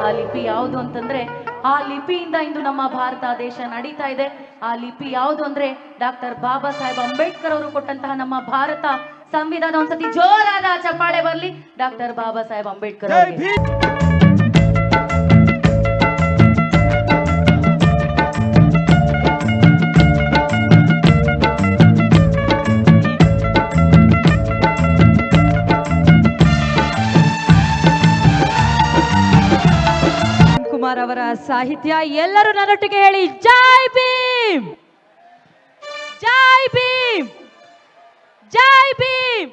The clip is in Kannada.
ಆ ಲಿಪಿ ಯಾವುದು ಅಂತಂದ್ರೆ, ಆ ಲಿಪಿಯಿಂದ ಇಂದು ನಮ್ಮ ಭಾರತ ದೇಶ ನಡೀತಾ ಇದೆ. ಆ ಲಿಪಿ ಯಾವುದು ಅಂದ್ರೆ ಡಾಕ್ಟರ್ ಬಾಬಾ ಸಾಹೇಬ್ ಅಂಬೇಡ್ಕರ್ ಅವರು ಕೊಟ್ಟಂತಹ ನಮ್ಮ ಭಾರತ ಸಂವಿಧಾನ. ಒಂದ್ಸತಿ ಜೋರಾದ ಚಪ್ಪಾಳೆ ಬರ್ಲಿ ಡಾಕ್ಟರ್ ಬಾಬಾ ಸಾಹೇಬ್ ಅಂಬೇಡ್ಕರ್ ಅವರಿಗೆ. ಕುಮಾರ್ ಅವರ ಸಾಹಿತ್ಯ. ಎಲ್ಲರೂ ನನ್ನೊಟ್ಟಿಗೆ ಹೇಳಿ ಜೈ ಭೀಮ್, ಜೈ ಭೀಮ್, ಜೈ ಭೀಮ್.